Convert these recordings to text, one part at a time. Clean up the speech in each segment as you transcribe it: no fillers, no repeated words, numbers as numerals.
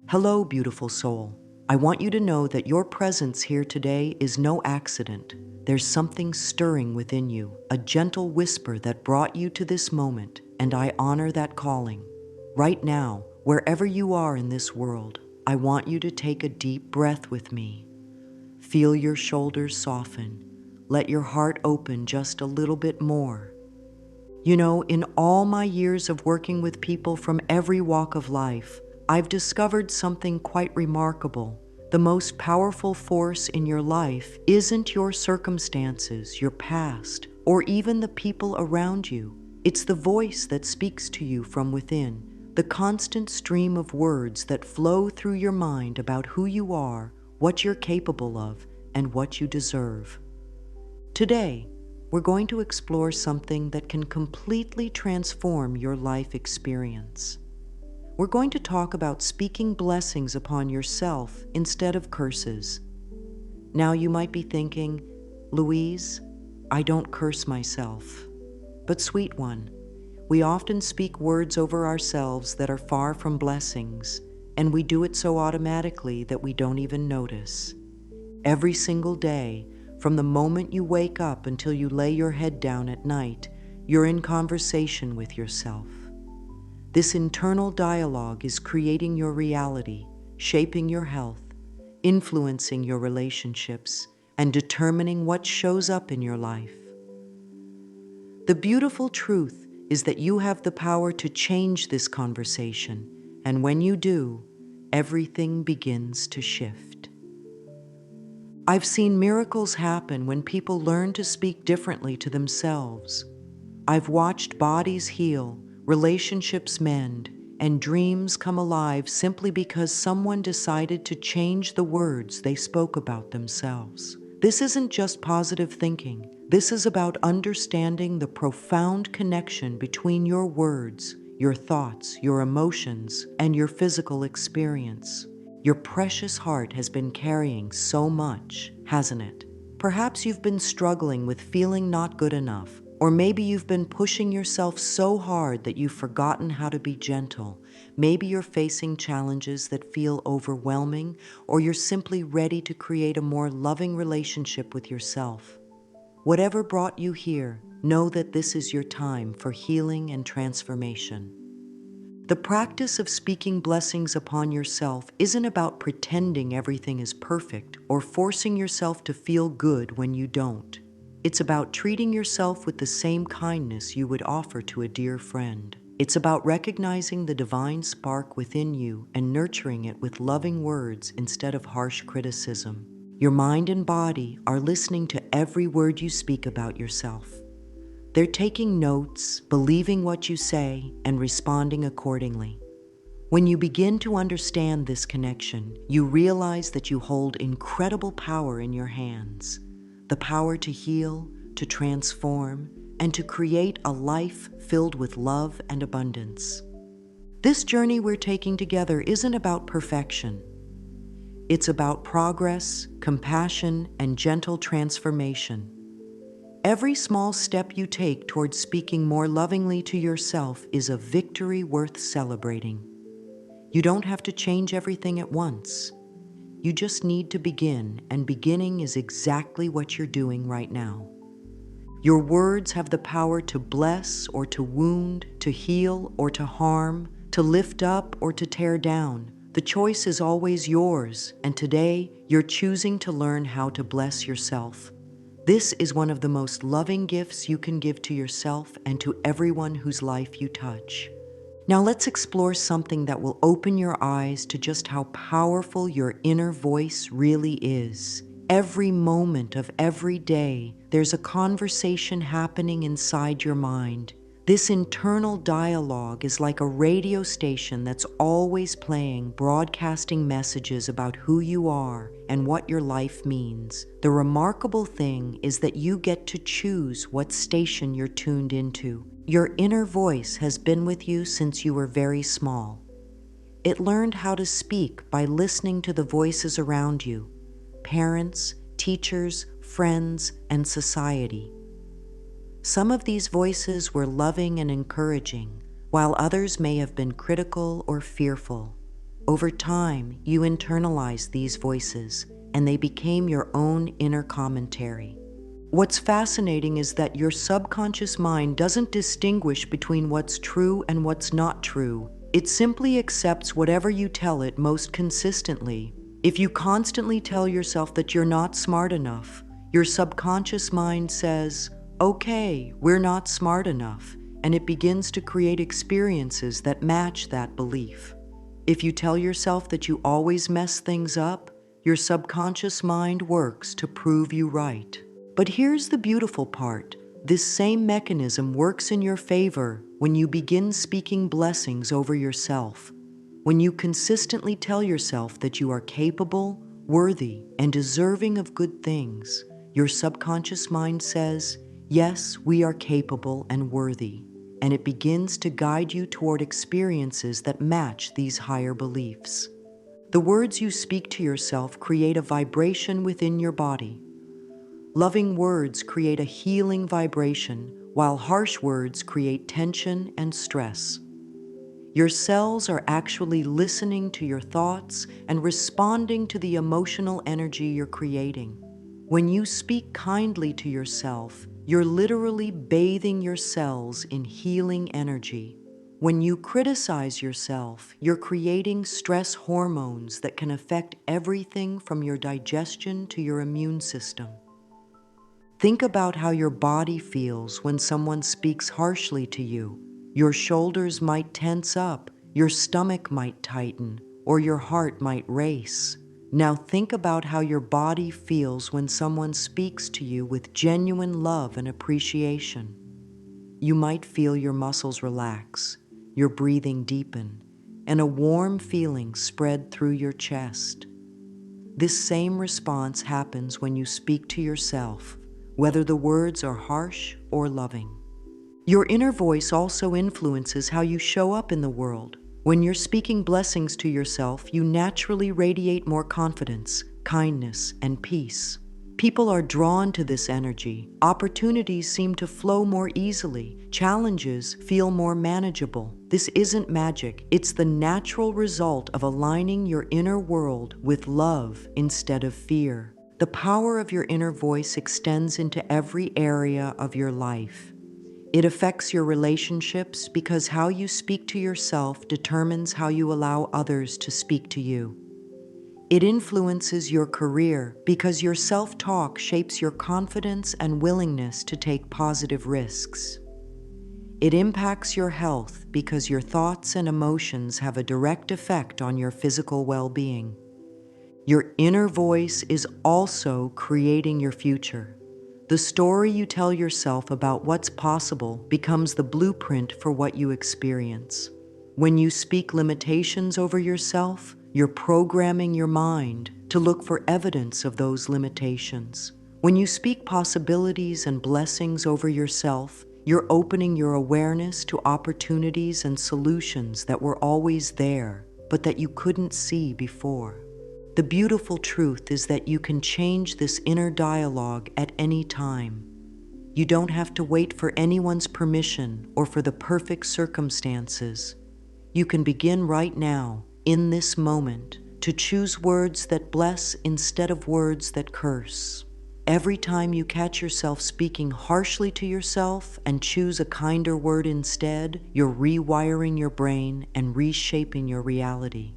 Hello, beautiful soul. I want you to know that your presence here today is no accident. There's something stirring within you, a gentle whisper that brought you to this moment, and I honor that calling. Right now, wherever you are in this world, I want you to take a deep breath with me. Feel your shoulders soften. Let your heart open just a little bit more. You know, in all my years of working with people from every walk of life, I've discovered something quite remarkable. The most powerful force in your life isn't your circumstances, your past, or even the people around you. It's the voice that speaks to you from within, the constant stream of words that flow through your mind about who you are, what you're capable of, and what you deserve. Today, we're going to explore something that can completely transform your life experience. We're going to talk about speaking blessings upon yourself instead of curses. Now you might be thinking, Louise, I don't curse myself. But sweet one, we often speak words over ourselves that are far from blessings, and we do it so automatically that we don't even notice. Every single day, from the moment you wake up until you lay your head down at night, you're in conversation with yourself. This internal dialogue is creating your reality, shaping your health, influencing your relationships, and determining what shows up in your life. The beautiful truth is that you have the power to change this conversation, and when you do, everything begins to shift. I've seen miracles happen when people learn to speak differently to themselves. I've watched bodies heal, relationships mend, and dreams come alive simply because someone decided to change the words they spoke about themselves. This isn't just positive thinking. This is about understanding the profound connection between your words, your thoughts, your emotions, and your physical experience. Your precious heart has been carrying so much, hasn't it? Perhaps you've been struggling with feeling not good enough, or maybe you've been pushing yourself so hard that you've forgotten how to be gentle. Maybe you're facing challenges that feel overwhelming, or you're simply ready to create a more loving relationship with yourself. Whatever brought you here, know that this is your time for healing and transformation. The practice of speaking blessings upon yourself isn't about pretending everything is perfect or forcing yourself to feel good when you don't. It's about treating yourself with the same kindness you would offer to a dear friend. It's about recognizing the divine spark within you and nurturing it with loving words instead of harsh criticism. Your mind and body are listening to every word you speak about yourself. They're taking notes, believing what you say, and responding accordingly. When you begin to understand this connection, you realize that you hold incredible power in your hands. The power to heal, to transform, and to create a life filled with love and abundance. This journey we're taking together isn't about perfection. It's about progress, compassion, and gentle transformation. Every small step you take towards speaking more lovingly to yourself is a victory worth celebrating. You don't have to change everything at once. You just need to begin, and beginning is exactly what you're doing right now. Your words have the power to bless or to wound, to heal or to harm, to lift up or to tear down. The choice is always yours, and today you're choosing to learn how to bless yourself. This is one of the most loving gifts you can give to yourself and to everyone whose life you touch. Now let's explore something that will open your eyes to just how powerful your inner voice really is. Every moment of every day, there's a conversation happening inside your mind. This internal dialogue is like a radio station that's always playing, broadcasting messages about who you are and what your life means. The remarkable thing is that you get to choose what station you're tuned into. Your inner voice has been with you since you were very small. It learned how to speak by listening to the voices around you: parents, teachers, friends, and society. Some of these voices were loving and encouraging, while others may have been critical or fearful. Over time, you internalized these voices, and they became your own inner commentary. What's fascinating is that your subconscious mind doesn't distinguish between what's true and what's not true. It simply accepts whatever you tell it most consistently. If you constantly tell yourself that you're not smart enough, your subconscious mind says, "Okay, we're not smart enough," and it begins to create experiences that match that belief. If you tell yourself that you always mess things up, your subconscious mind works to prove you right. But here's the beautiful part. This same mechanism works in your favor when you begin speaking blessings over yourself. When you consistently tell yourself that you are capable, worthy, and deserving of good things, your subconscious mind says, "Yes, we are capable and worthy," and it begins to guide you toward experiences that match these higher beliefs. The words you speak to yourself create a vibration within your body. Loving words create a healing vibration, while harsh words create tension and stress. Your cells are actually listening to your thoughts and responding to the emotional energy you're creating. When you speak kindly to yourself, you're literally bathing your cells in healing energy. When you criticize yourself, you're creating stress hormones that can affect everything from your digestion to your immune system. Think about how your body feels when someone speaks harshly to you. Your shoulders might tense up, your stomach might tighten, or your heart might race. Now think about how your body feels when someone speaks to you with genuine love and appreciation. You might feel your muscles relax, your breathing deepen, and a warm feeling spread through your chest. This same response happens when you speak to yourself, whether the words are harsh or loving. Your inner voice also influences how you show up in the world. When you're speaking blessings to yourself, you naturally radiate more confidence, kindness, and peace. People are drawn to this energy. Opportunities seem to flow more easily. Challenges feel more manageable. This isn't magic. It's the natural result of aligning your inner world with love instead of fear. The power of your inner voice extends into every area of your life. It affects your relationships because how you speak to yourself determines how you allow others to speak to you. It influences your career because your self-talk shapes your confidence and willingness to take positive risks. It impacts your health because your thoughts and emotions have a direct effect on your physical well-being. Your inner voice is also creating your future. The story you tell yourself about what's possible becomes the blueprint for what you experience. When you speak limitations over yourself, you're programming your mind to look for evidence of those limitations. When you speak possibilities and blessings over yourself, you're opening your awareness to opportunities and solutions that were always there, but that you couldn't see before. The beautiful truth is that you can change this inner dialogue at any time. You don't have to wait for anyone's permission or for the perfect circumstances. You can begin right now, in this moment, to choose words that bless instead of words that curse. Every time you catch yourself speaking harshly to yourself and choose a kinder word instead, you're rewiring your brain and reshaping your reality.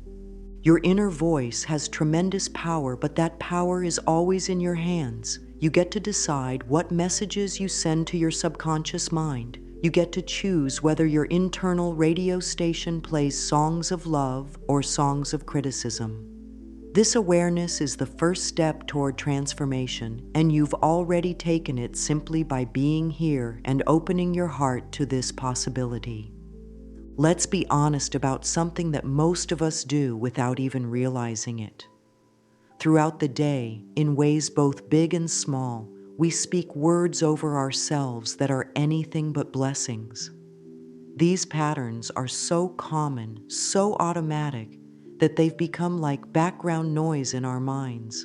Your inner voice has tremendous power, but that power is always in your hands. You get to decide what messages you send to your subconscious mind. You get to choose whether your internal radio station plays songs of love or songs of criticism. This awareness is the first step toward transformation, and you've already taken it simply by being here and opening your heart to this possibility. Let's be honest about something that most of us do without even realizing it. Throughout the day, in ways both big and small, we speak words over ourselves that are anything but blessings. These patterns are so common, so automatic, that they've become like background noise in our minds.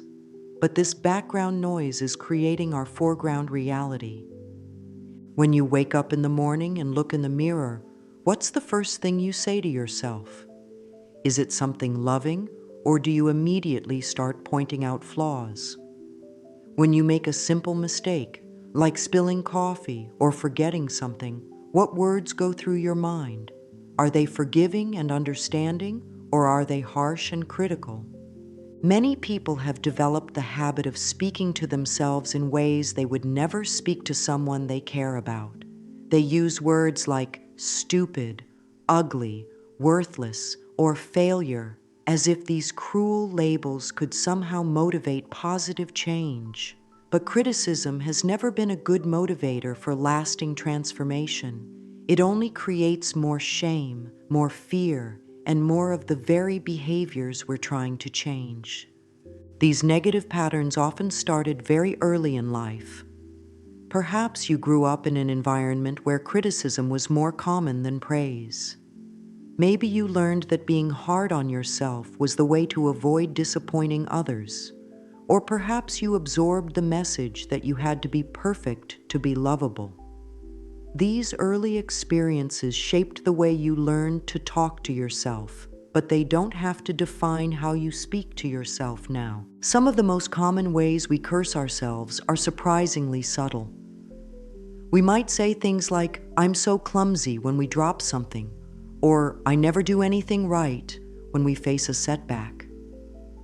But this background noise is creating our foreground reality. When you wake up in the morning and look in the mirror, what's the first thing you say to yourself? Is it something loving, or do you immediately start pointing out flaws? When you make a simple mistake, like spilling coffee or forgetting something, what words go through your mind? Are they forgiving and understanding, or are they harsh and critical? Many people have developed the habit of speaking to themselves in ways they would never speak to someone they care about. They use words like stupid, ugly, worthless, or failure, as if these cruel labels could somehow motivate positive change. But criticism has never been a good motivator for lasting transformation. It only creates more shame, more fear, and more of the very behaviors we're trying to change. These negative patterns often started very early in life. Perhaps you grew up in an environment where criticism was more common than praise. Maybe you learned that being hard on yourself was the way to avoid disappointing others. Or perhaps you absorbed the message that you had to be perfect to be lovable. These early experiences shaped the way you learned to talk to yourself, but they don't have to define how you speak to yourself now. Some of the most common ways we curse ourselves are surprisingly subtle. We might say things like, "I'm so clumsy," when we drop something, or "I never do anything right," when we face a setback.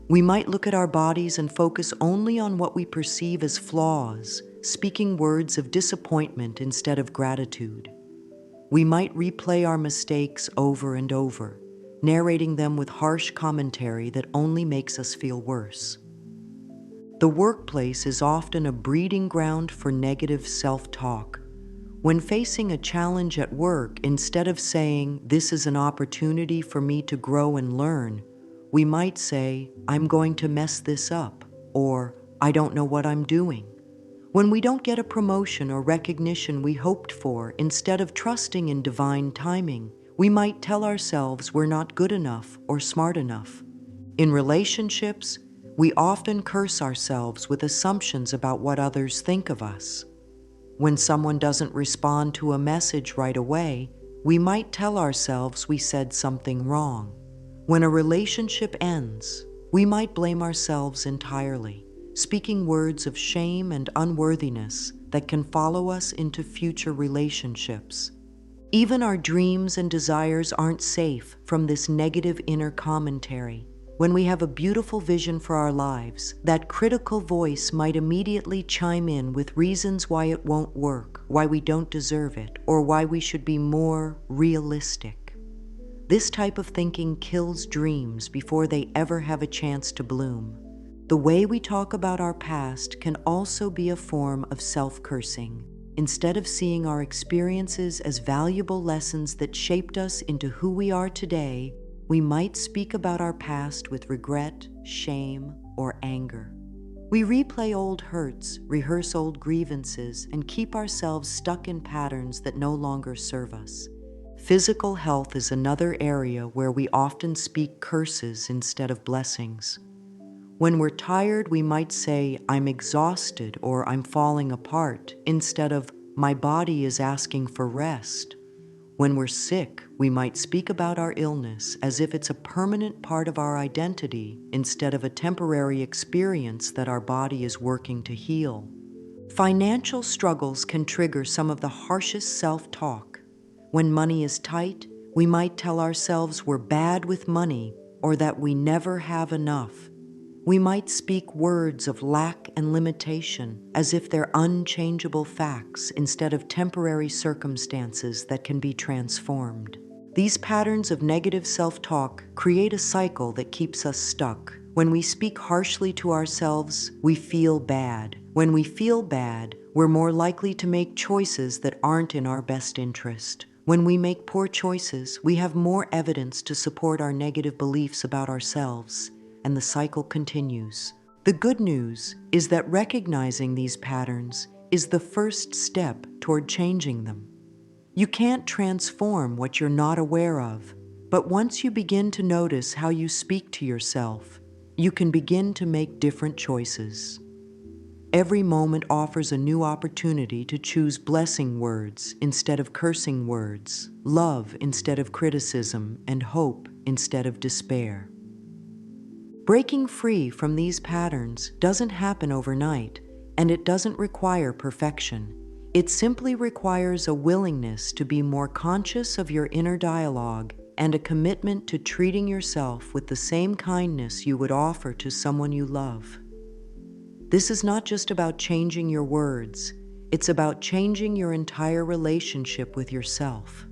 We might look at our bodies and focus only on what we perceive as flaws, speaking words of disappointment instead of gratitude. We might replay our mistakes over and over, narrating them with harsh commentary that only makes us feel worse. The workplace is often a breeding ground for negative self-talk. When facing a challenge at work, instead of saying, "This is an opportunity for me to grow and learn," we might say, "I'm going to mess this up," or "I don't know what I'm doing." When we don't get a promotion or recognition we hoped for, instead of trusting in divine timing, we might tell ourselves we're not good enough or smart enough. In relationships, we often curse ourselves with assumptions about what others think of us. When someone doesn't respond to a message right away, we might tell ourselves we said something wrong. When a relationship ends, we might blame ourselves entirely, speaking words of shame and unworthiness that can follow us into future relationships. Even our dreams and desires aren't safe from this negative inner commentary. When we have a beautiful vision for our lives, that critical voice might immediately chime in with reasons why it won't work, why we don't deserve it, or why we should be more realistic. This type of thinking kills dreams before they ever have a chance to bloom. The way we talk about our past can also be a form of self-cursing. Instead of seeing our experiences as valuable lessons that shaped us into who we are today, we might speak about our past with regret, shame, or anger. We replay old hurts, rehearse old grievances, and keep ourselves stuck in patterns that no longer serve us. Physical health is another area where we often speak curses instead of blessings. When we're tired, we might say, "I'm exhausted," or "I'm falling apart," instead of, "My body is asking for rest." When we're sick, we might speak about our illness as if it's a permanent part of our identity instead of a temporary experience that our body is working to heal. Financial struggles can trigger some of the harshest self-talk. When money is tight, we might tell ourselves we're bad with money or that we never have enough. We might speak words of lack and limitation as if they're unchangeable facts instead of temporary circumstances that can be transformed. These patterns of negative self-talk create a cycle that keeps us stuck. When we speak harshly to ourselves, we feel bad. When we feel bad, we're more likely to make choices that aren't in our best interest. When we make poor choices, we have more evidence to support our negative beliefs about ourselves, and the cycle continues. The good news is that recognizing these patterns is the first step toward changing them. You can't transform what you're not aware of, but once you begin to notice how you speak to yourself, you can begin to make different choices. Every moment offers a new opportunity to choose blessing words instead of cursing words, love instead of criticism, and hope instead of despair. Breaking free from these patterns doesn't happen overnight, and it doesn't require perfection. It simply requires a willingness to be more conscious of your inner dialogue and a commitment to treating yourself with the same kindness you would offer to someone you love. This is not just about changing your words, it's about changing your entire relationship with yourself.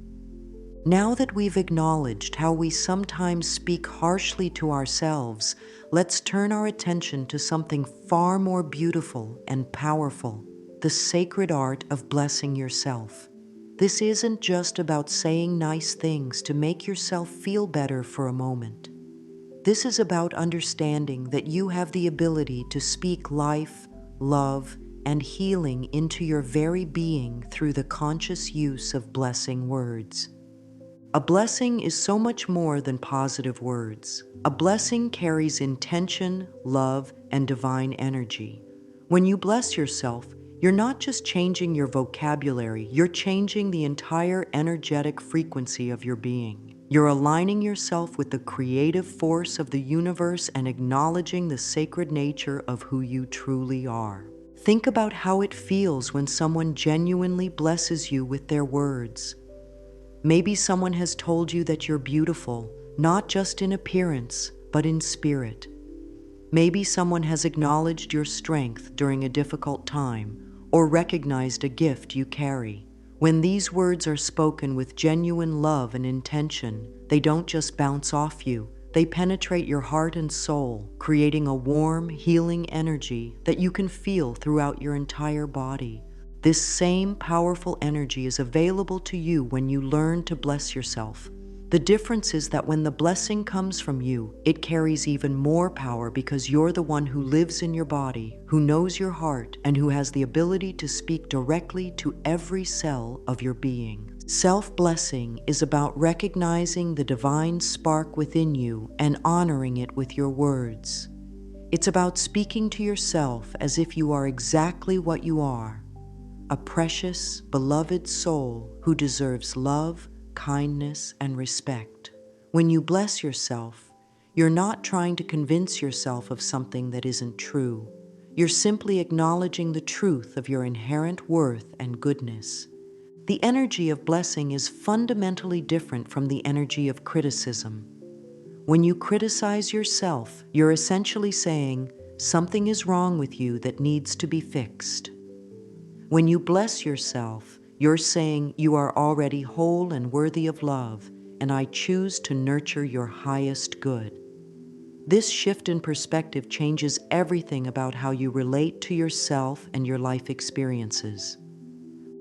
Now that we've acknowledged how we sometimes speak harshly to ourselves, let's turn our attention to something far more beautiful and powerful: the sacred art of blessing yourself. This isn't just about saying nice things to make yourself feel better for a moment. This is about understanding that you have the ability to speak life, love, and healing into your very being through the conscious use of blessing words. A blessing is so much more than positive words. A blessing carries intention, love, and divine energy. When you bless yourself, you're not just changing your vocabulary, you're changing the entire energetic frequency of your being. You're aligning yourself with the creative force of the universe and acknowledging the sacred nature of who you truly are. Think about how it feels when someone genuinely blesses you with their words. Maybe someone has told you that you're beautiful, not just in appearance, but in spirit. Maybe someone has acknowledged your strength during a difficult time, or recognized a gift you carry. When these words are spoken with genuine love and intention, they don't just bounce off you, they penetrate your heart and soul, creating a warm, healing energy that you can feel throughout your entire body. This same powerful energy is available to you when you learn to bless yourself. The difference is that when the blessing comes from you, it carries even more power because you're the one who lives in your body, who knows your heart, and who has the ability to speak directly to every cell of your being. Self-blessing is about recognizing the divine spark within you and honoring it with your words. It's about speaking to yourself as if you are exactly what you are: a precious, beloved soul who deserves love, kindness, and respect. When you bless yourself, you're not trying to convince yourself of something that isn't true. You're simply acknowledging the truth of your inherent worth and goodness. The energy of blessing is fundamentally different from the energy of criticism. When you criticize yourself, you're essentially saying, "Something is wrong with you that needs to be fixed." When you bless yourself, you're saying, "You are already whole and worthy of love, and I choose to nurture your highest good." This shift in perspective changes everything about how you relate to yourself and your life experiences.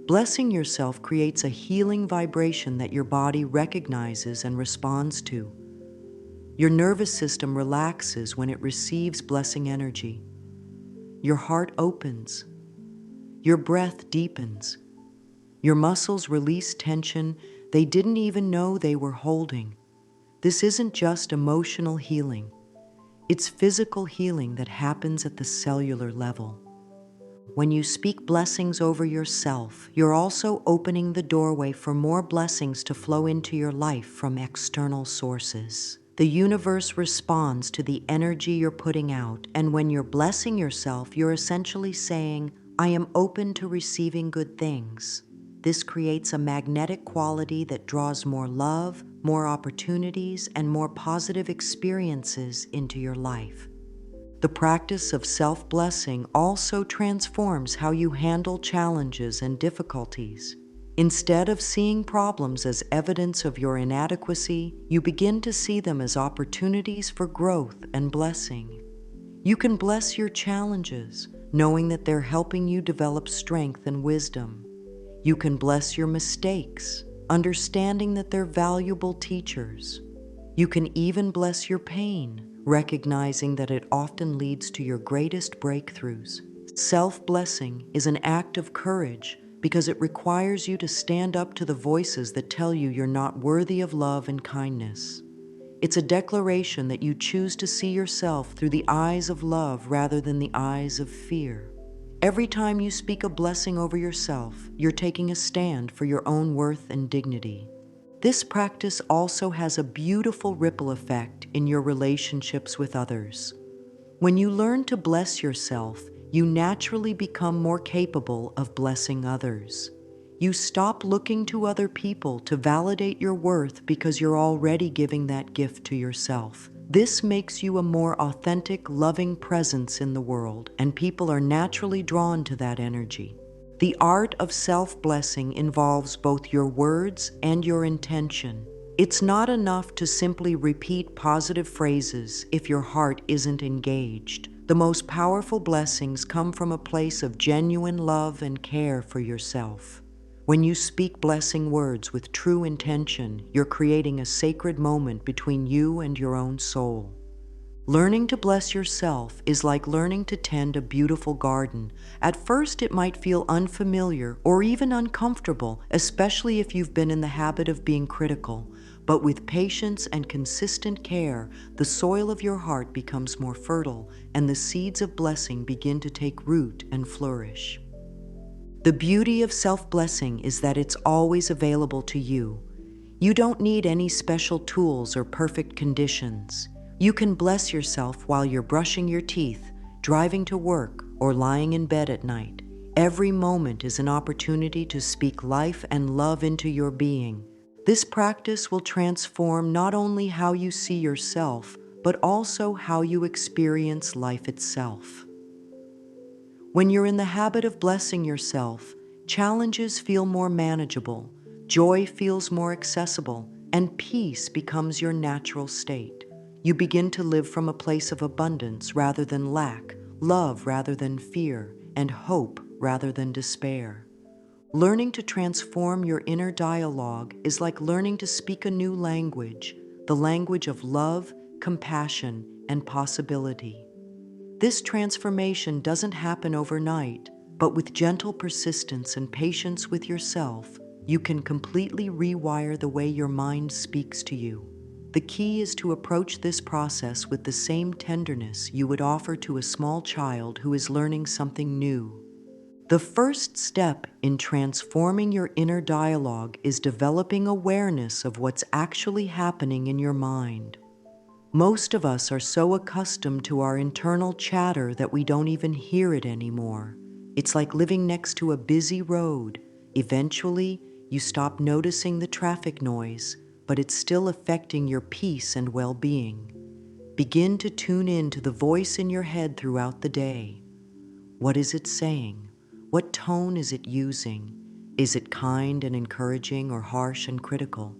Blessing yourself creates a healing vibration that your body recognizes and responds to. Your nervous system relaxes when it receives blessing energy. Your heart opens. Your breath deepens. Your muscles release tension they didn't even know they were holding. This isn't just emotional healing. It's physical healing that happens at the cellular level. When you speak blessings over yourself, you're also opening the doorway for more blessings to flow into your life from external sources. The universe responds to the energy you're putting out, and when you're blessing yourself, you're essentially saying, "I am open to receiving good things." This creates a magnetic quality that draws more love, more opportunities, and more positive experiences into your life. The practice of self-blessing also transforms how you handle challenges and difficulties. Instead of seeing problems as evidence of your inadequacy, you begin to see them as opportunities for growth and blessing. You can bless your challenges, knowing that they're helping you develop strength and wisdom. You can bless your mistakes, understanding that they're valuable teachers. You can even bless your pain, recognizing that it often leads to your greatest breakthroughs. Self-blessing is an act of courage because it requires you to stand up to the voices that tell you you're not worthy of love and kindness. It's a declaration that you choose to see yourself through the eyes of love rather than the eyes of fear. Every time you speak a blessing over yourself, you're taking a stand for your own worth and dignity. This practice also has a beautiful ripple effect in your relationships with others. When you learn to bless yourself, you naturally become more capable of blessing others. You stop looking to other people to validate your worth because you're already giving that gift to yourself. This makes you a more authentic, loving presence in the world, and people are naturally drawn to that energy. The art of self-blessing involves both your words and your intention. It's not enough to simply repeat positive phrases if your heart isn't engaged. The most powerful blessings come from a place of genuine love and care for yourself. When you speak blessing words with true intention, you're creating a sacred moment between you and your own soul. Learning to bless yourself is like learning to tend a beautiful garden. At first, it might feel unfamiliar or even uncomfortable, especially if you've been in the habit of being critical. But with patience and consistent care, the soil of your heart becomes more fertile, and the seeds of blessing begin to take root and flourish. The beauty of self-blessing is that it's always available to you. You don't need any special tools or perfect conditions. You can bless yourself while you're brushing your teeth, driving to work, or lying in bed at night. Every moment is an opportunity to speak life and love into your being. This practice will transform not only how you see yourself, but also how you experience life itself. When you're in the habit of blessing yourself, challenges feel more manageable, joy feels more accessible, and peace becomes your natural state. You begin to live from a place of abundance rather than lack, love rather than fear, and hope rather than despair. Learning to transform your inner dialogue is like learning to speak a new language, the language of love, compassion, and possibility. This transformation doesn't happen overnight, but with gentle persistence and patience with yourself, you can completely rewire the way your mind speaks to you. The key is to approach this process with the same tenderness you would offer to a small child who is learning something new. The first step in transforming your inner dialogue is developing awareness of what's actually happening in your mind. Most of us are so accustomed to our internal chatter that we don't even hear it anymore. It's like living next to a busy road. Eventually, you stop noticing the traffic noise, but it's still affecting your peace and well-being. Begin to tune in to the voice in your head throughout the day. What is it saying? What tone is it using? Is it kind and encouraging or harsh and critical?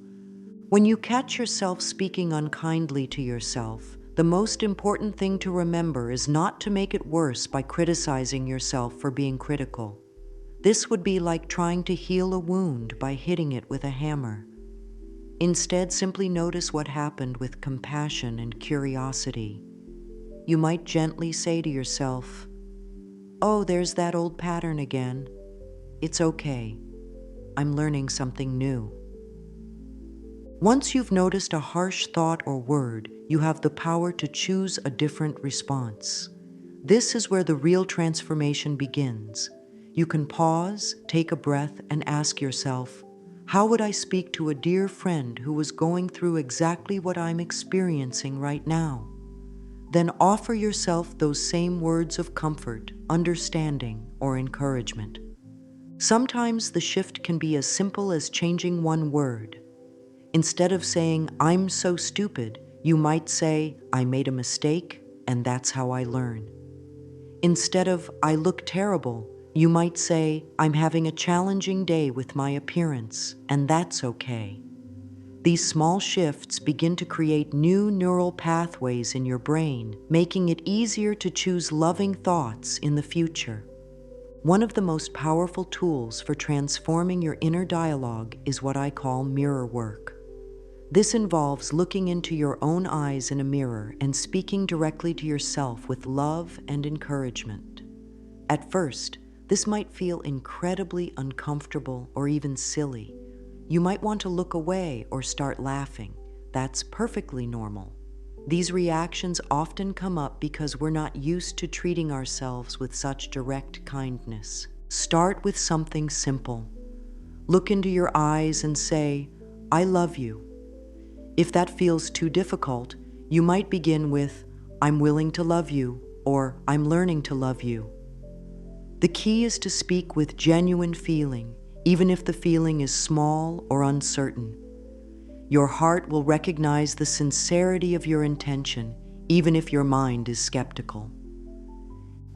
When you catch yourself speaking unkindly to yourself, the most important thing to remember is not to make it worse by criticizing yourself for being critical. This would be like trying to heal a wound by hitting it with a hammer. Instead, simply notice what happened with compassion and curiosity. You might gently say to yourself, "Oh, there's that old pattern again. It's okay. I'm learning something new." Once you've noticed a harsh thought or word, you have the power to choose a different response. This is where the real transformation begins. You can pause, take a breath, and ask yourself, how would I speak to a dear friend who was going through exactly what I'm experiencing right now? Then offer yourself those same words of comfort, understanding, or encouragement. Sometimes the shift can be as simple as changing one word. Instead of saying, "I'm so stupid," you might say, "I made a mistake, and that's how I learn." Instead of, "I look terrible," you might say, "I'm having a challenging day with my appearance, and that's okay." These small shifts begin to create new neural pathways in your brain, making it easier to choose loving thoughts in the future. One of the most powerful tools for transforming your inner dialogue is what I call mirror work. This involves looking into your own eyes in a mirror and speaking directly to yourself with love and encouragement. At first, this might feel incredibly uncomfortable or even silly. You might want to look away or start laughing. That's perfectly normal. These reactions often come up because we're not used to treating ourselves with such direct kindness. Start with something simple. Look into your eyes and say, I love you. If that feels too difficult, you might begin with, I'm willing to love you, or I'm learning to love you. The key is to speak with genuine feeling, even if the feeling is small or uncertain. Your heart will recognize the sincerity of your intention, even if your mind is skeptical.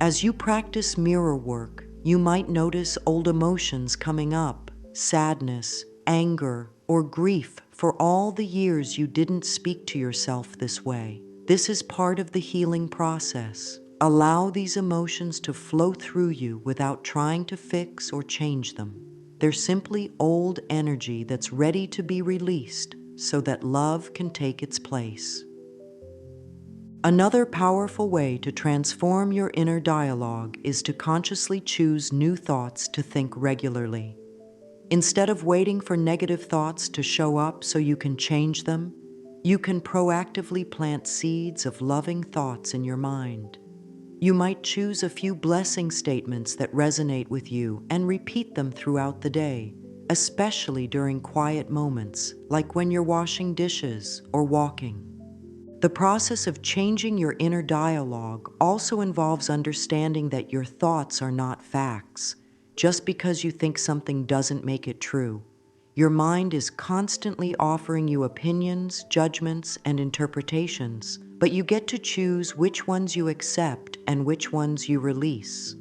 As you practice mirror work, you might notice old emotions coming up, sadness, anger, or grief for all the years you didn't speak to yourself this way. This is part of the healing process. Allow these emotions to flow through you without trying to fix or change them. They're simply old energy that's ready to be released so that love can take its place. Another powerful way to transform your inner dialogue is to consciously choose new thoughts to think regularly. Instead of waiting for negative thoughts to show up so you can change them, you can proactively plant seeds of loving thoughts in your mind. You might choose a few blessing statements that resonate with you and repeat them throughout the day, especially during quiet moments, like when you're washing dishes or walking. The process of changing your inner dialogue also involves understanding that your thoughts are not facts. Just because you think something doesn't make it true. Your mind is constantly offering you opinions, judgments, and interpretations, but you get to choose which ones you accept and which ones you release.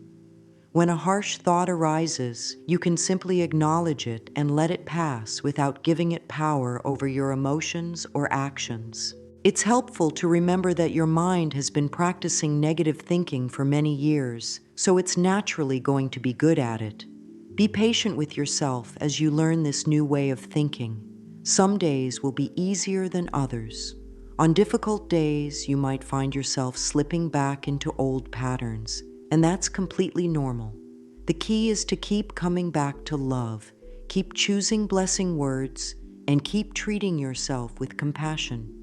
When a harsh thought arises, you can simply acknowledge it and let it pass without giving it power over your emotions or actions. It's helpful to remember that your mind has been practicing negative thinking for many years, so it's naturally going to be good at it. Be patient with yourself as you learn this new way of thinking. Some days will be easier than others. On difficult days, you might find yourself slipping back into old patterns, and that's completely normal. The key is to keep coming back to love, keep choosing blessing words, and keep treating yourself with compassion.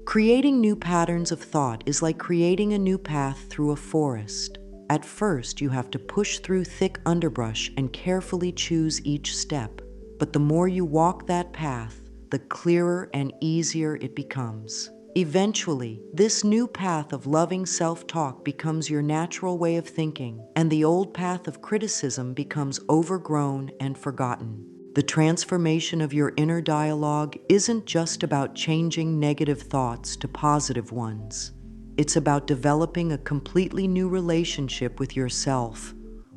Creating new patterns of thought is like creating a new path through a forest. At first, you have to push through thick underbrush and carefully choose each step. But the more you walk that path, the clearer and easier it becomes. Eventually, this new path of loving self-talk becomes your natural way of thinking, and the old path of criticism becomes overgrown and forgotten. The transformation of your inner dialogue isn't just about changing negative thoughts to positive ones. It's about developing a completely new relationship with yourself,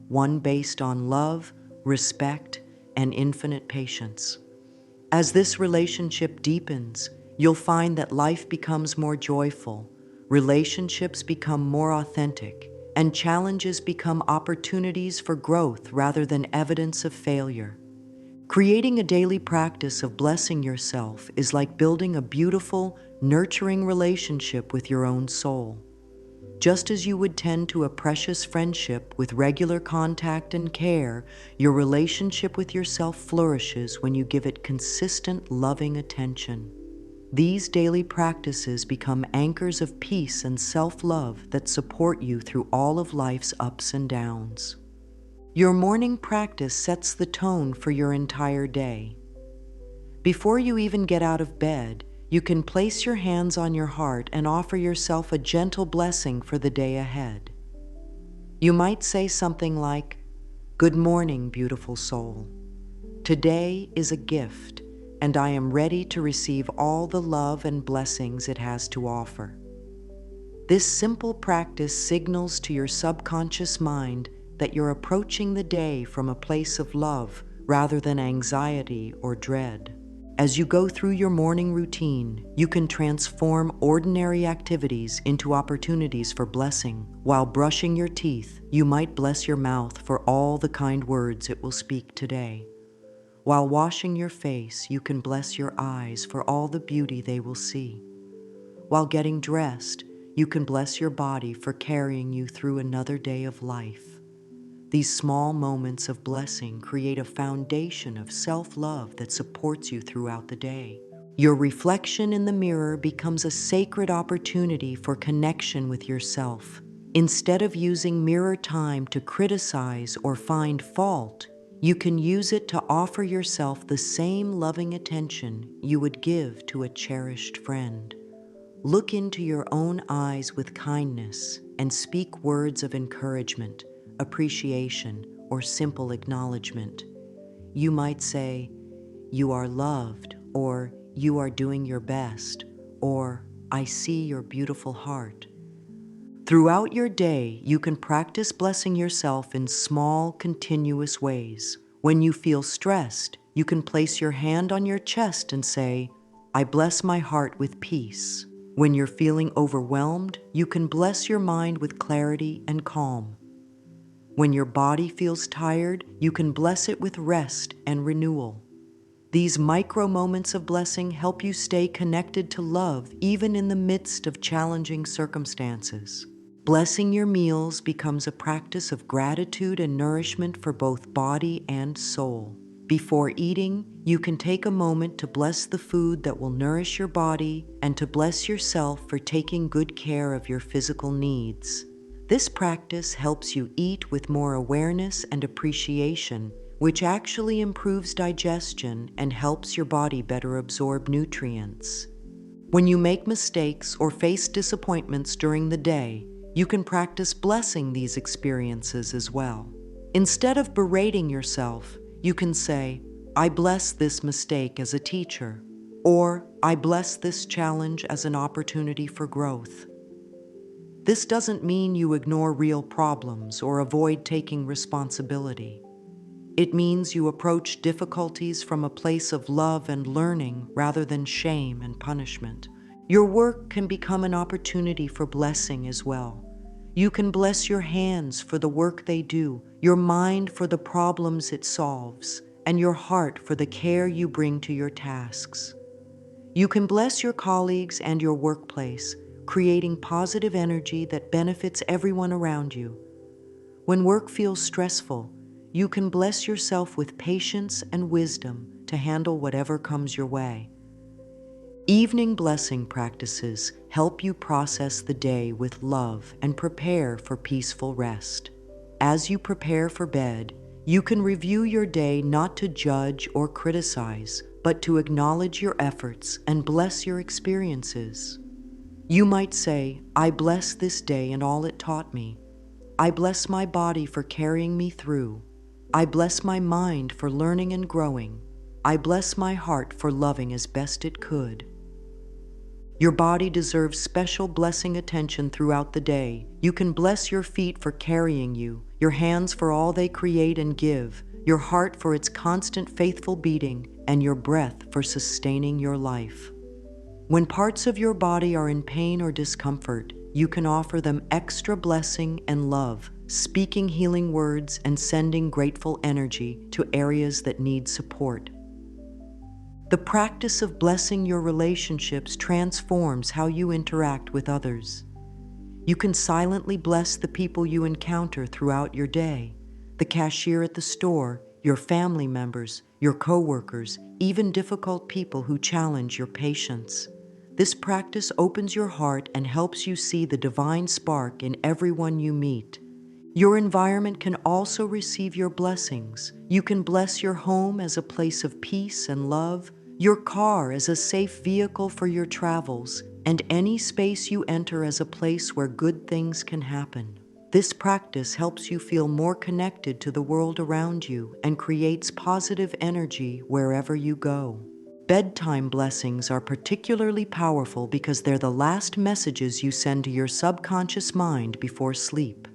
one based on love, respect, and infinite patience. As this relationship deepens, you'll find that life becomes more joyful, relationships become more authentic, and challenges become opportunities for growth rather than evidence of failure. Creating a daily practice of blessing yourself is like building a beautiful, nurturing relationship with your own soul. Just as you would tend to a precious friendship with regular contact and care, your relationship with yourself flourishes when you give it consistent, loving attention. These daily practices become anchors of peace and self-love that support you through all of life's ups and downs. Your morning practice sets the tone for your entire day. Before you even get out of bed, you can place your hands on your heart and offer yourself a gentle blessing for the day ahead. You might say something like, "Good morning, beautiful soul. Today is a gift, and I am ready to receive all the love and blessings it has to offer." This simple practice signals to your subconscious mind that you're approaching the day from a place of love rather than anxiety or dread. As you go through your morning routine, you can transform ordinary activities into opportunities for blessing. While brushing your teeth, you might bless your mouth for all the kind words it will speak today. While washing your face, you can bless your eyes for all the beauty they will see. While getting dressed, you can bless your body for carrying you through another day of life. These small moments of blessing create a foundation of self-love that supports you throughout the day. Your reflection in the mirror becomes a sacred opportunity for connection with yourself. Instead of using mirror time to criticize or find fault, You can use it to offer yourself the same loving attention you would give to a cherished friend. Look into your own eyes with kindness and speak words of encouragement, appreciation, or simple acknowledgement. You might say, "You are loved," or "You are doing your best," or "I see your beautiful heart." Throughout your day, you can practice blessing yourself in small, continuous ways. When you feel stressed, you can place your hand on your chest and say, "I bless my heart with peace." When you're feeling overwhelmed, you can bless your mind with clarity and calm. When your body feels tired, you can bless it with rest and renewal. These micro moments of blessing help you stay connected to love even in the midst of challenging circumstances. Blessing your meals becomes a practice of gratitude and nourishment for both body and soul. Before eating, you can take a moment to bless the food that will nourish your body and to bless yourself for taking good care of your physical needs. This practice helps you eat with more awareness and appreciation, which actually improves digestion and helps your body better absorb nutrients. When you make mistakes or face disappointments during the day, you can practice blessing these experiences as well. Instead of berating yourself, you can say, "I bless this mistake as a teacher," or "I bless this challenge as an opportunity for growth." This doesn't mean you ignore real problems or avoid taking responsibility. It means you approach difficulties from a place of love and learning rather than shame and punishment. Your work can become an opportunity for blessing as well. You can bless your hands for the work they do, your mind for the problems it solves, and your heart for the care you bring to your tasks. You can bless your colleagues and your workplace, creating positive energy that benefits everyone around you. When work feels stressful, you can bless yourself with patience and wisdom to handle whatever comes your way. Evening blessing practices help you process the day with love and prepare for peaceful rest. As you prepare for bed, you can review your day not to judge or criticize, but to acknowledge your efforts and bless your experiences. You might say, "I bless this day and all it taught me. I bless my body for carrying me through. I bless my mind for learning and growing. I bless my heart for loving as best it could." Your body deserves special blessing attention throughout the day. You can bless your feet for carrying you, your hands for all they create and give, your heart for its constant faithful beating, and your breath for sustaining your life. When parts of your body are in pain or discomfort, you can offer them extra blessing and love, speaking healing words and sending grateful energy to areas that need support. The practice of blessing your relationships transforms how you interact with others. You can silently bless the people you encounter throughout your day: the cashier at the store, your family members, your coworkers, even difficult people who challenge your patience. This practice opens your heart and helps you see the divine spark in everyone you meet. Your environment can also receive your blessings. You can bless your home as a place of peace and love, your car as a safe vehicle for your travels, and any space you enter as a place where good things can happen. This practice helps you feel more connected to the world around you and creates positive energy wherever you go. Bedtime blessings are particularly powerful because they're the last messages you send to your subconscious mind before sleep.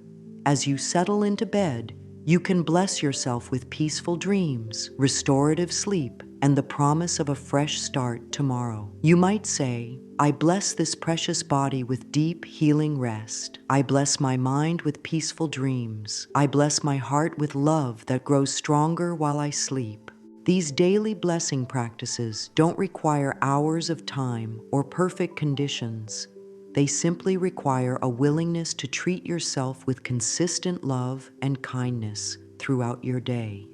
As you settle into bed, you can bless yourself with peaceful dreams, restorative sleep, and the promise of a fresh start tomorrow. You might say, "I bless this precious body with deep, healing rest. I bless my mind with peaceful dreams. I bless my heart with love that grows stronger while I sleep." These daily blessing practices don't require hours of time or perfect conditions. They simply require a willingness to treat yourself with consistent love and kindness throughout your day.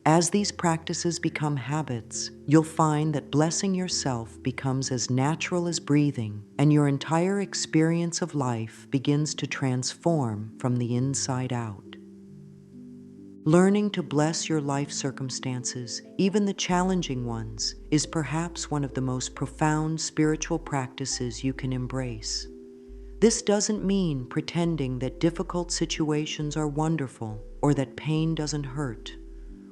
As these practices become habits, you'll find that blessing yourself becomes as natural as breathing, and your entire experience of life begins to transform from the inside out. Learning to bless your life circumstances, even the challenging ones, is perhaps one of the most profound spiritual practices you can embrace. This doesn't mean pretending that difficult situations are wonderful or that pain doesn't hurt.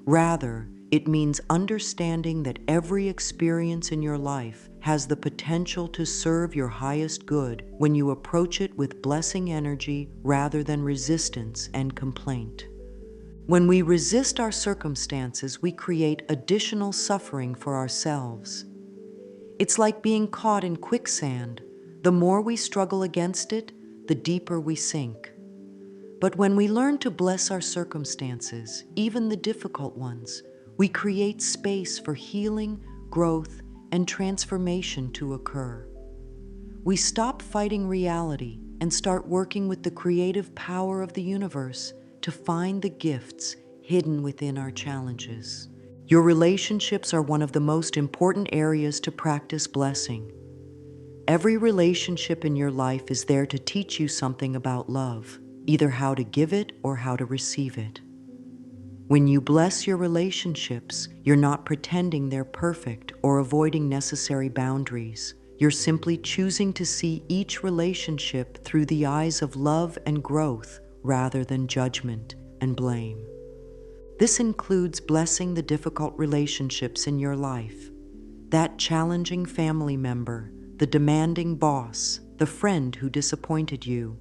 Rather, it means understanding that every experience in your life has the potential to serve your highest good when you approach it with blessing energy rather than resistance and complaint. When we resist our circumstances, we create additional suffering for ourselves. It's like being caught in quicksand. The more we struggle against it, the deeper we sink. But when we learn to bless our circumstances, even the difficult ones, we create space for healing, growth, and transformation to occur. We stop fighting reality and start working with the creative power of the universe to find the gifts hidden within our challenges. Your relationships are one of the most important areas to practice blessing. Every relationship in your life is there to teach you something about love, either how to give it or how to receive it. When you bless your relationships, you're not pretending they're perfect or avoiding necessary boundaries. You're simply choosing to see each relationship through the eyes of love and growth rather than judgment and blame. This includes blessing the difficult relationships in your life. That challenging family member, the demanding boss, the friend who disappointed you.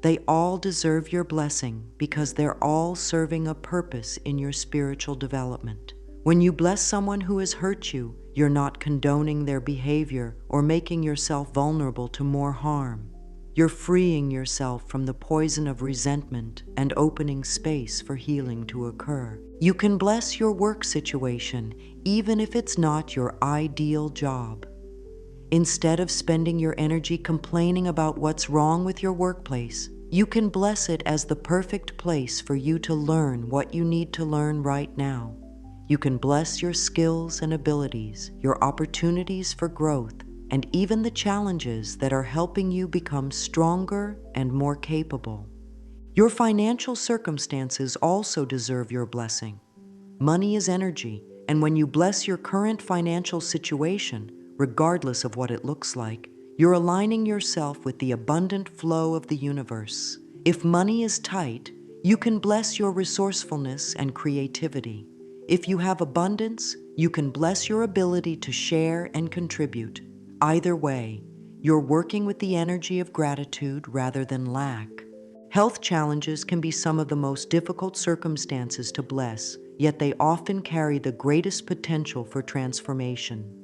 They all deserve your blessing because they're all serving a purpose in your spiritual development. When you bless someone who has hurt you, you're not condoning their behavior or making yourself vulnerable to more harm. You're freeing yourself from the poison of resentment and opening space for healing to occur. You can bless your work situation, even if it's not your ideal job. Instead of spending your energy complaining about what's wrong with your workplace, you can bless it as the perfect place for you to learn what you need to learn right now. You can bless your skills and abilities, your opportunities for growth, and even the challenges that are helping you become stronger and more capable. Your financial circumstances also deserve your blessing. Money is energy, and when you bless your current financial situation, regardless of what it looks like, you're aligning yourself with the abundant flow of the universe. If money is tight, you can bless your resourcefulness and creativity. If you have abundance, you can bless your ability to share and contribute. Either way, you're working with the energy of gratitude rather than lack. Health challenges can be some of the most difficult circumstances to bless, yet they often carry the greatest potential for transformation.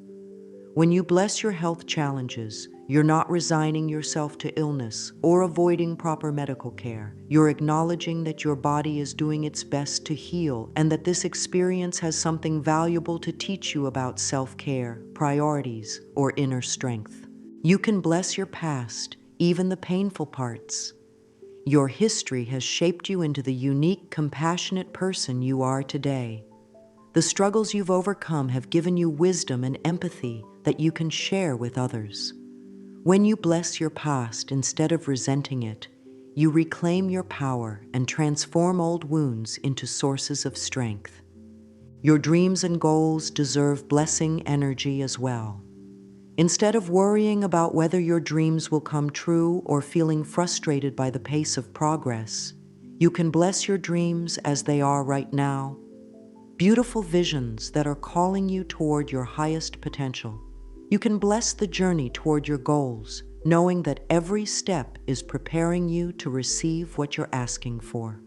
When you bless your health challenges, you're not resigning yourself to illness or avoiding proper medical care. You're acknowledging that your body is doing its best to heal and that this experience has something valuable to teach you about self-care, priorities, or inner strength. You can bless your past, even the painful parts. Your history has shaped you into the unique, compassionate person you are today. The struggles you've overcome have given you wisdom and empathy that you can share with others. When you bless your past instead of resenting it, you reclaim your power and transform old wounds into sources of strength. Your dreams and goals deserve blessing energy as well. Instead of worrying about whether your dreams will come true or feeling frustrated by the pace of progress, you can bless your dreams as they are right now. Beautiful visions that are calling you toward your highest potential. You can bless the journey toward your goals, knowing that every step is preparing you to receive what you're asking for.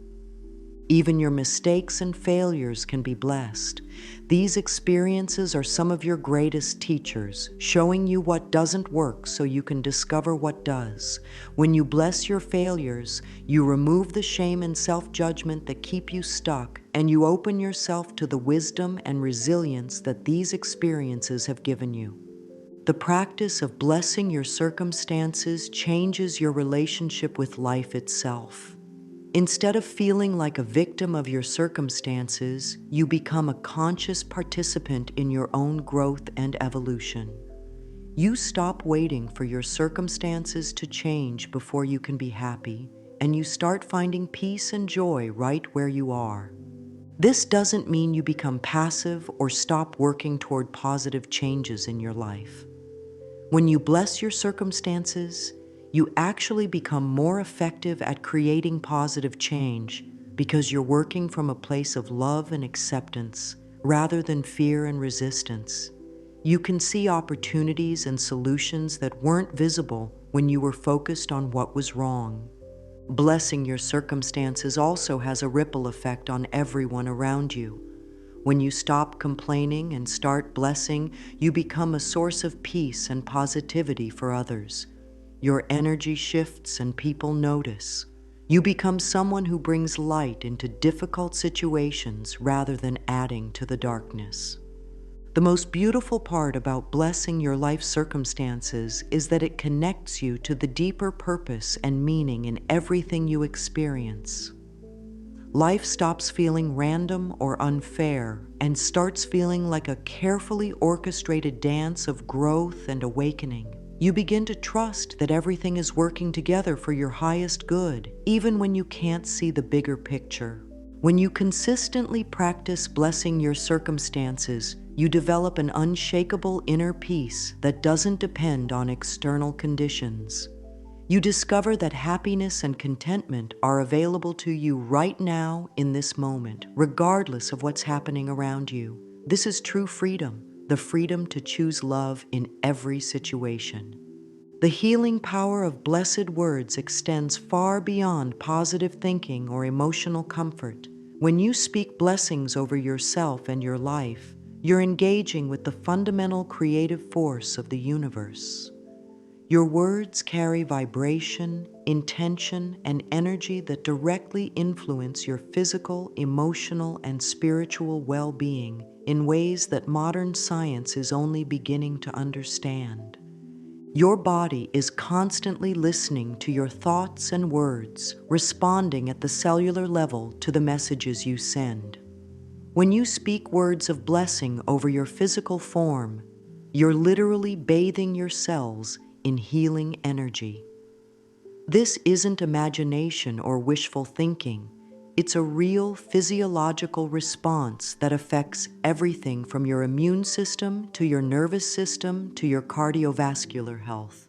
Even your mistakes and failures can be blessed. These experiences are some of your greatest teachers, showing you what doesn't work so you can discover what does. When you bless your failures, you remove the shame and self-judgment that keep you stuck, and you open yourself to the wisdom and resilience that these experiences have given you. The practice of blessing your circumstances changes your relationship with life itself. Instead of feeling like a victim of your circumstances, you become a conscious participant in your own growth and evolution. You stop waiting for your circumstances to change before you can be happy, and you start finding peace and joy right where you are. This doesn't mean you become passive or stop working toward positive changes in your life. When you bless your circumstances, you actually become more effective at creating positive change because you're working from a place of love and acceptance rather than fear and resistance. You can see opportunities and solutions that weren't visible when you were focused on what was wrong. Blessing your circumstances also has a ripple effect on everyone around you. When you stop complaining and start blessing, you become a source of peace and positivity for others. Your energy shifts and people notice. You become someone who brings light into difficult situations rather than adding to the darkness. The most beautiful part about blessing your life circumstances is that it connects you to the deeper purpose and meaning in everything you experience. Life stops feeling random or unfair and starts feeling like a carefully orchestrated dance of growth and awakening. You begin to trust that everything is working together for your highest good, even when you can't see the bigger picture. When you consistently practice blessing your circumstances, you develop an unshakable inner peace that doesn't depend on external conditions. You discover that happiness and contentment are available to you right now in this moment, regardless of what's happening around you. This is true freedom, the freedom to choose love in every situation. The healing power of blessed words extends far beyond positive thinking or emotional comfort. When you speak blessings over yourself and your life, you're engaging with the fundamental creative force of the universe. Your words carry vibration, intention, and energy that directly influence your physical, emotional, and spiritual well-being in ways that modern science is only beginning to understand. Your body is constantly listening to your thoughts and words, responding at the cellular level to the messages you send. When you speak words of blessing over your physical form, you're literally bathing your cells in healing energy. This isn't imagination or wishful thinking. It's a real physiological response that affects everything from your immune system to your nervous system to your cardiovascular health.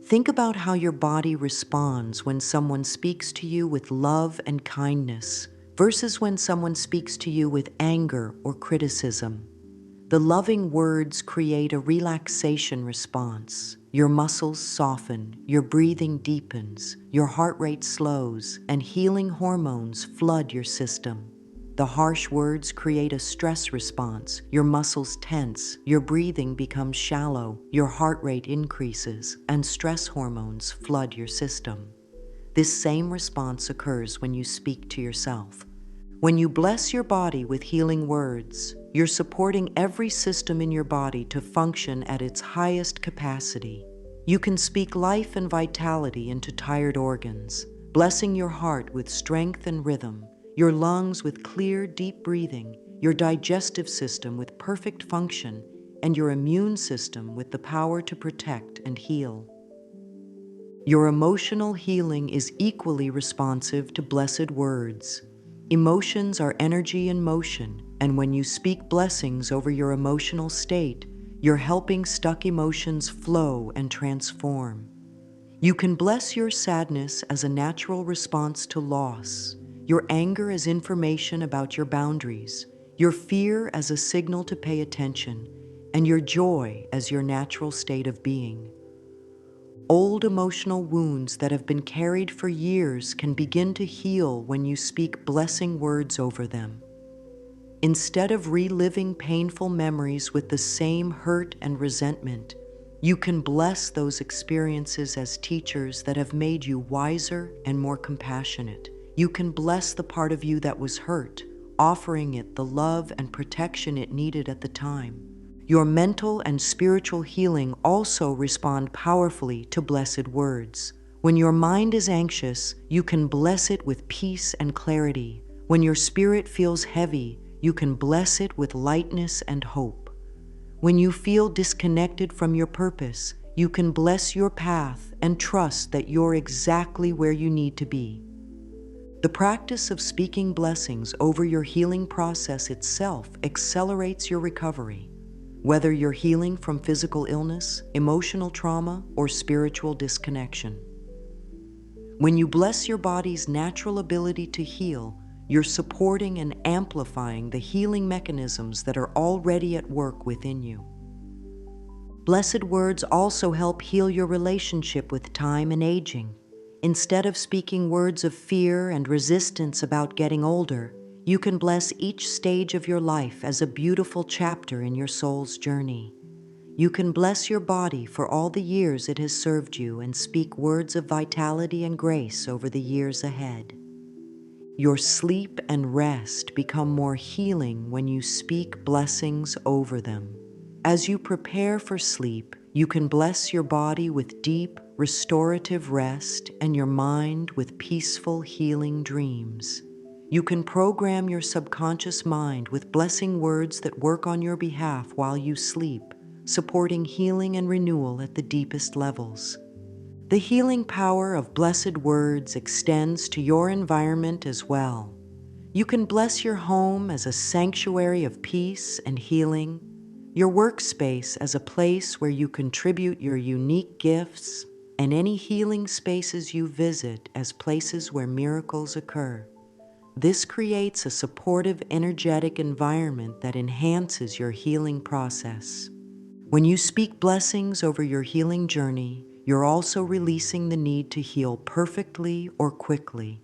Think about how your body responds when someone speaks to you with love and kindness versus when someone speaks to you with anger or criticism. The loving words create a relaxation response. Your muscles soften, your breathing deepens, your heart rate slows, and healing hormones flood your system. The harsh words create a stress response. Your muscles tense, your breathing becomes shallow, your heart rate increases, and stress hormones flood your system. This same response occurs when you speak to yourself. When you bless your body with healing words, you're supporting every system in your body to function at its highest capacity. You can speak life and vitality into tired organs, blessing your heart with strength and rhythm, your lungs with clear, deep breathing, your digestive system with perfect function, and your immune system with the power to protect and heal. Your emotional healing is equally responsive to blessed words. Emotions are energy in motion, and when you speak blessings over your emotional state, you're helping stuck emotions flow and transform. You can bless your sadness as a natural response to loss, your anger as information about your boundaries, your fear as a signal to pay attention, and your joy as your natural state of being. Old emotional wounds that have been carried for years can begin to heal when you speak blessing words over them. Instead of reliving painful memories with the same hurt and resentment, you can bless those experiences as teachers that have made you wiser and more compassionate. You can bless the part of you that was hurt, offering it the love and protection it needed at the time. Your mental and spiritual healing also respond powerfully to blessed words. When your mind is anxious, you can bless it with peace and clarity. When your spirit feels heavy, you can bless it with lightness and hope. When you feel disconnected from your purpose, you can bless your path and trust that you're exactly where you need to be. The practice of speaking blessings over your healing process itself accelerates your recovery, whether you're healing from physical illness, emotional trauma, or spiritual disconnection. When you bless your body's natural ability to heal, you're supporting and amplifying the healing mechanisms that are already at work within you. Blessed words also help heal your relationship with time and aging. Instead of speaking words of fear and resistance about getting older, you can bless each stage of your life as a beautiful chapter in your soul's journey. You can bless your body for all the years it has served you and speak words of vitality and grace over the years ahead. Your sleep and rest become more healing when you speak blessings over them. As you prepare for sleep, you can bless your body with deep, restorative rest and your mind with peaceful, healing dreams. You can program your subconscious mind with blessing words that work on your behalf while you sleep, supporting healing and renewal at the deepest levels. The healing power of blessed words extends to your environment as well. You can bless your home as a sanctuary of peace and healing, your workspace as a place where you contribute your unique gifts, and any healing spaces you visit as places where miracles occur. This creates a supportive, energetic environment that enhances your healing process. When you speak blessings over your healing journey, you're also releasing the need to heal perfectly or quickly.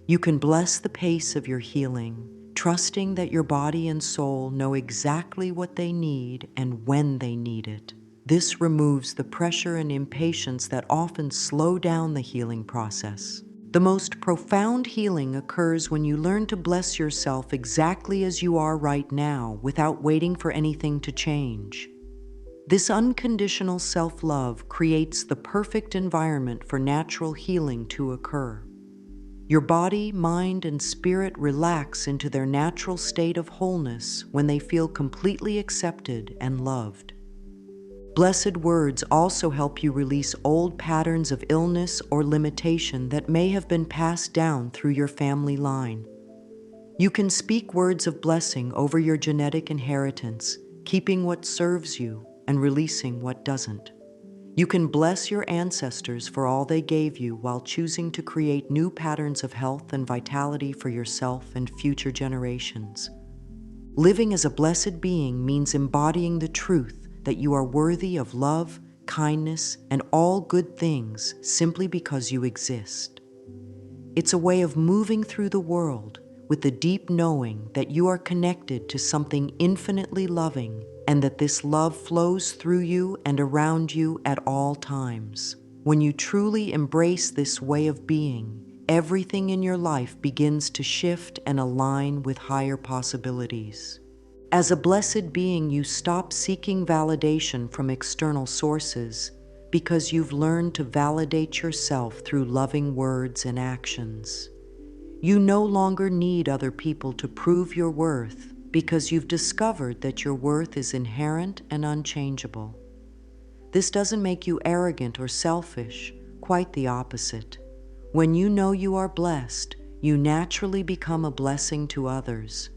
You can bless the pace of your healing, trusting that your body and soul know exactly what they need and when they need it. This removes the pressure and impatience that often slow down the healing process. The most profound healing occurs when you learn to bless yourself exactly as you are right now without waiting for anything to change. This unconditional self-love creates the perfect environment for natural healing to occur. Your body, mind, and spirit relax into their natural state of wholeness when they feel completely accepted and loved. Blessed words also help you release old patterns of illness or limitation that may have been passed down through your family line. You can speak words of blessing over your genetic inheritance, keeping what serves you and releasing what doesn't. You can bless your ancestors for all they gave you while choosing to create new patterns of health and vitality for yourself and future generations. Living as a blessed being means embodying the truth that you are worthy of love, kindness, and all good things simply because you exist. It's a way of moving through the world with the deep knowing that you are connected to something infinitely loving and that this love flows through you and around you at all times. When you truly embrace this way of being, everything in your life begins to shift and align with higher possibilities. As a blessed being, you stop seeking validation from external sources because you've learned to validate yourself through loving words and actions. You no longer need other people to prove your worth because you've discovered that your worth is inherent and unchangeable. This doesn't make you arrogant or selfish, quite the opposite. When you know you are blessed, you naturally become a blessing to others.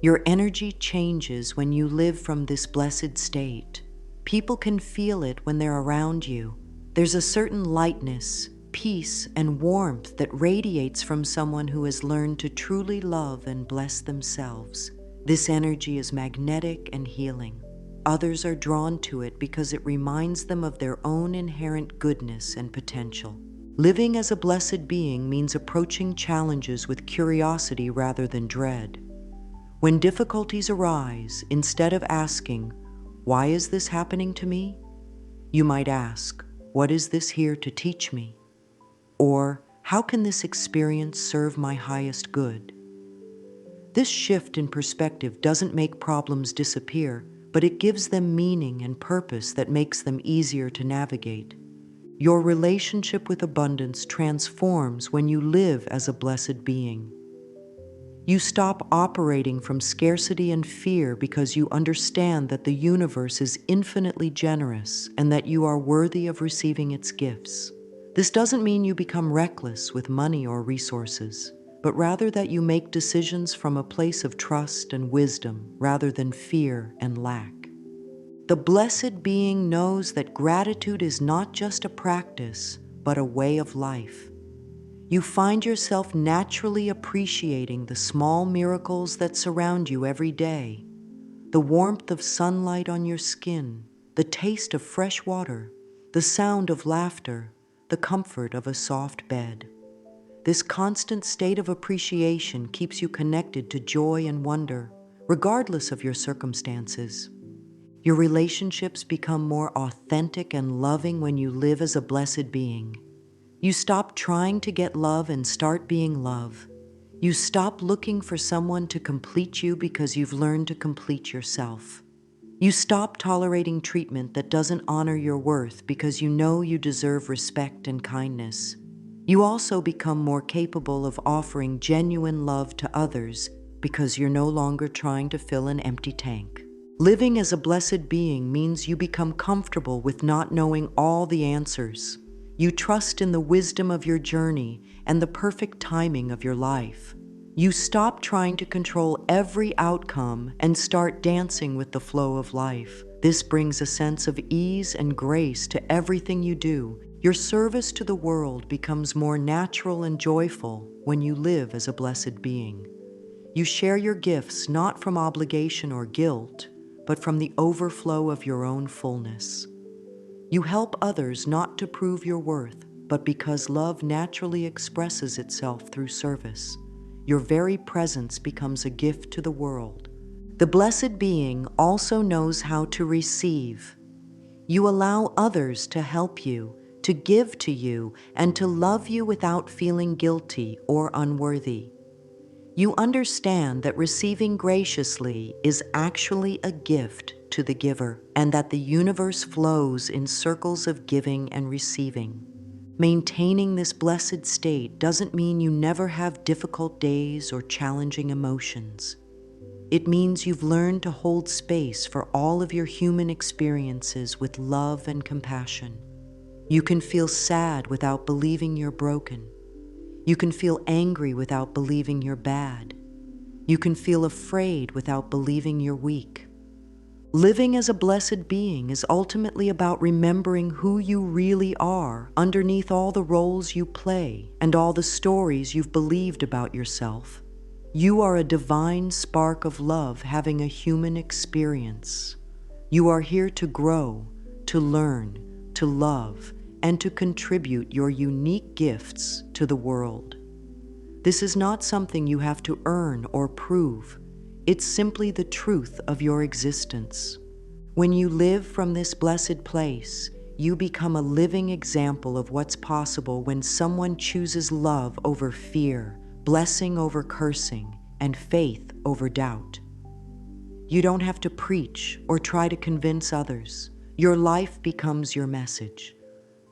Your energy changes when you live from this blessed state. People can feel it when they're around you. There's a certain lightness, peace, and warmth that radiates from someone who has learned to truly love and bless themselves. This energy is magnetic and healing. Others are drawn to it because it reminds them of their own inherent goodness and potential. Living as a blessed being means approaching challenges with curiosity rather than dread. When difficulties arise, instead of asking, "Why is this happening to me?" you might ask, "What is this here to teach me?" Or, "How can this experience serve my highest good?" This shift in perspective doesn't make problems disappear, but it gives them meaning and purpose that makes them easier to navigate. Your relationship with abundance transforms when you live as a blessed being. You stop operating from scarcity and fear because you understand that the universe is infinitely generous and that you are worthy of receiving its gifts. This doesn't mean you become reckless with money or resources, but rather that you make decisions from a place of trust and wisdom rather than fear and lack. The blessed being knows that gratitude is not just a practice, but a way of life. You find yourself naturally appreciating the small miracles that surround you every day: the warmth of sunlight on your skin, the taste of fresh water, the sound of laughter, the comfort of a soft bed. This constant state of appreciation keeps you connected to joy and wonder, regardless of your circumstances. Your relationships become more authentic and loving when you live as a blessed being. You stop trying to get love and start being love. You stop looking for someone to complete you because you've learned to complete yourself. You stop tolerating treatment that doesn't honor your worth because you know you deserve respect and kindness. You also become more capable of offering genuine love to others because you're no longer trying to fill an empty tank. Living as a blessed being means you become comfortable with not knowing all the answers. You trust in the wisdom of your journey and the perfect timing of your life. You stop trying to control every outcome and start dancing with the flow of life. This brings a sense of ease and grace to everything you do. Your service to the world becomes more natural and joyful when you live as a blessed being. You share your gifts not from obligation or guilt, but from the overflow of your own fullness. You help others not to prove your worth, but because love naturally expresses itself through service. Your very presence becomes a gift to the world. The blessed being also knows how to receive. You allow others to help you, to give to you, and to love you without feeling guilty or unworthy. You understand that receiving graciously is actually a gift to the giver, and that the universe flows in circles of giving and receiving. Maintaining this blessed state doesn't mean you never have difficult days or challenging emotions. It means you've learned to hold space for all of your human experiences with love and compassion. You can feel sad without believing you're broken. You can feel angry without believing you're bad. You can feel afraid without believing you're weak. Living as a blessed being is ultimately about remembering who you really are underneath all the roles you play and all the stories you've believed about yourself. You are a divine spark of love having a human experience. You are here to grow, to learn, to love, and to contribute your unique gifts to the world. This is not something you have to earn or prove. It's simply the truth of your existence. When you live from this blessed place, you become a living example of what's possible when someone chooses love over fear, blessing over cursing, and faith over doubt. You don't have to preach or try to convince others. Your life becomes your message.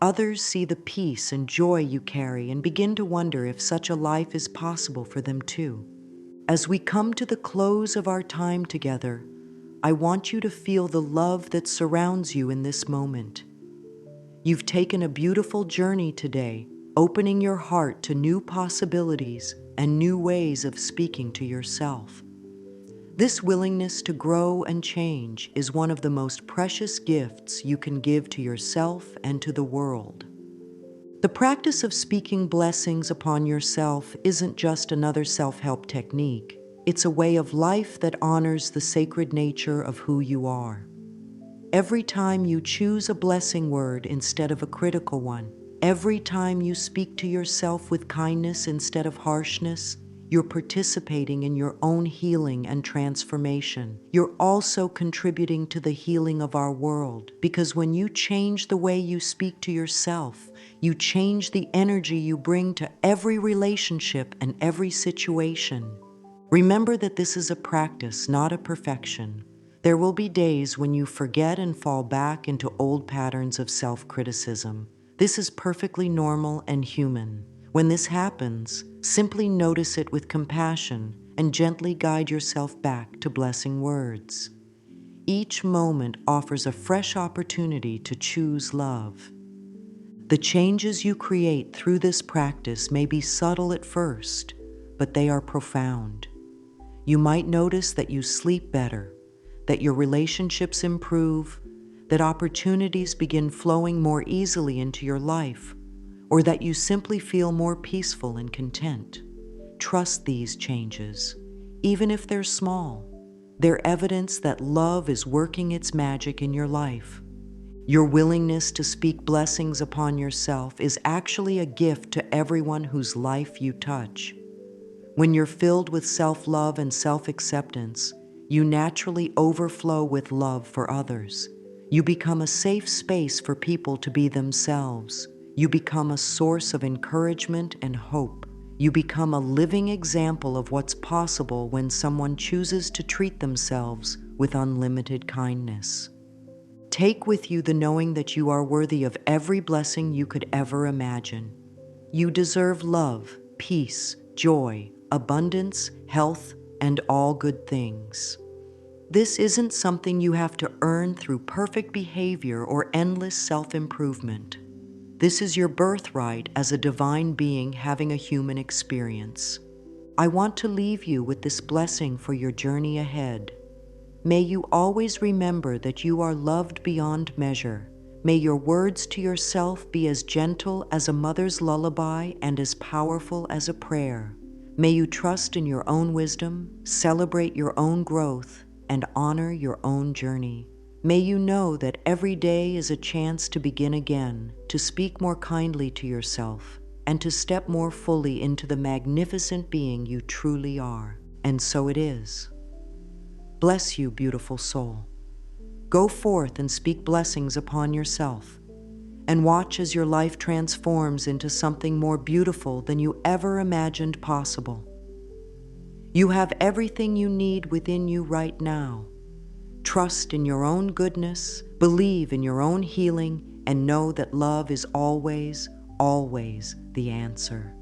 Others see the peace and joy you carry and begin to wonder if such a life is possible for them too. As we come to the close of our time together, I want you to feel the love that surrounds you in this moment. You've taken a beautiful journey today, opening your heart to new possibilities and new ways of speaking to yourself. This willingness to grow and change is one of the most precious gifts you can give to yourself and to the world. The practice of speaking blessings upon yourself isn't just another self-help technique. It's a way of life that honors the sacred nature of who you are. Every time you choose a blessing word instead of a critical one, every time you speak to yourself with kindness instead of harshness, you're participating in your own healing and transformation. You're also contributing to the healing of our world, because when you change the way you speak to yourself, you change the energy you bring to every relationship and every situation. Remember that this is a practice, not a perfection. There will be days when you forget and fall back into old patterns of self-criticism. This is perfectly normal and human. When this happens, simply notice it with compassion and gently guide yourself back to blessing words. Each moment offers a fresh opportunity to choose love. The changes you create through this practice may be subtle at first, but they are profound. You might notice that you sleep better, that your relationships improve, that opportunities begin flowing more easily into your life, or that you simply feel more peaceful and content. Trust these changes, even if they're small. They're evidence that love is working its magic in your life. Your willingness to speak blessings upon yourself is actually a gift to everyone whose life you touch. When you're filled with self-love and self-acceptance, you naturally overflow with love for others. You become a safe space for people to be themselves. You become a source of encouragement and hope. You become a living example of what's possible when someone chooses to treat themselves with unlimited kindness. Take with you the knowing that you are worthy of every blessing you could ever imagine. You deserve love, peace, joy, abundance, health, and all good things. This isn't something you have to earn through perfect behavior or endless self-improvement. This is your birthright as a divine being having a human experience. I want to leave you with this blessing for your journey ahead. May you always remember that you are loved beyond measure. May your words to yourself be as gentle as a mother's lullaby and as powerful as a prayer. May you trust in your own wisdom, celebrate your own growth, and honor your own journey. May you know that every day is a chance to begin again, to speak more kindly to yourself, and to step more fully into the magnificent being you truly are. And so it is. Bless you, beautiful soul. Go forth and speak blessings upon yourself, and watch as your life transforms into something more beautiful than you ever imagined possible. You have everything you need within you right now. Trust in your own goodness, believe in your own healing, and know that love is always, always the answer.